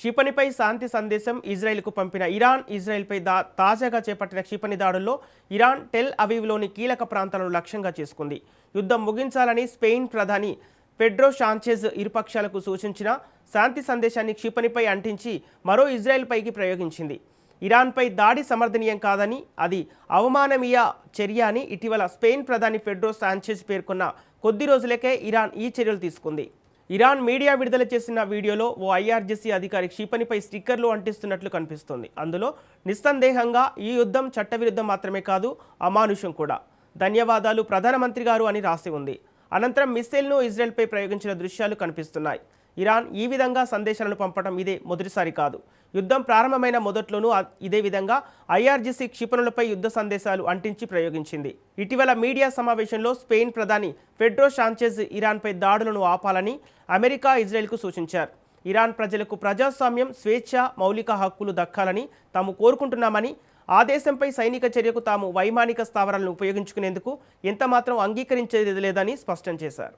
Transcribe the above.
క్షిపణిపై శాంతి సందేశం ఇజ్రాయెల్కు పంపిన ఇరాన్ ఇజ్రాయెల్పై తాజాగా చేపట్టిన క్షిపణి దాడుల్లో ఇరాన్ టెల్ అవీవ్లోని కీలక ప్రాంతాలను లక్ష్యంగా చేసుకుంది. యుద్ధం ముగించాలని స్పెయిన్ ప్రధాని పెడ్రో షాంచెజ్ ఇరుపక్షాలకు సూచించిన శాంతి సందేశాన్ని క్షిపణిపై అంటించి మరో ఇజ్రాయెల్పైకి ప్రయోగించింది. ఇరాన్పై దాడి సమర్థనీయం కాదని, అది అవమాననీయ చర్య అని ఇటీవల స్పెయిన్ ప్రధాని పెడ్రో సాంచెజ్ పేర్కొన్న కొద్ది రోజులకే ఇరాన్ ఈ చర్యలు తీసుకుంది. ఇరాన్ మీడియా విడుదల చేసిన వీడియోలో ఓ ఐఆర్జీసీ అధికారి క్షిపణిపై స్టిక్కర్లు అంటిస్తున్నట్లు కనిపిస్తోంది. అందులో నిస్సందేహంగా ఈ యుద్ధం చట్టవిరుద్ధం మాత్రమే కాదు, అమానుషం కూడా. ధన్యవాదాలు ప్రధానమంత్రి గారు అని రాసి ఉంది. అనంతరం మిస్సైల్ను ఇజ్రాయెల్పై ప్రయోగించిన దృశ్యాలు కనిపిస్తున్నాయి. ఇరాన్ ఈ విధంగా సందేశాలను పంపడం ఇదే మొదటిసారి కాదు. యుద్ధం ప్రారంభమైన మొదట్లోనూ ఇదే విధంగా ఐఆర్జీసీ క్షిపణులపై యుద్ధ సందేశాలు అంటించి ప్రయోగించింది. ఇటీవల మీడియా సమావేశంలో స్పెయిన్ ప్రధాని పెడ్రో షాంచెజ్ ఇరాన్పై దాడులను ఆపాలని అమెరికా ఇజ్రాయెల్కు సూచించారు. ఇరాన్ ప్రజలకు ప్రజాస్వామ్యం, స్వేచ్ఛ, మౌలిక హక్కులు దక్కాలని తాము కోరుకుంటున్నామని, ఆ దేశంపై సైనిక చర్యకు తాము వైమానిక స్థావరాలను ఉపయోగించుకునేందుకు ఎంతమాత్రం అంగీకరించేది లేదని స్పష్టం చేశారు.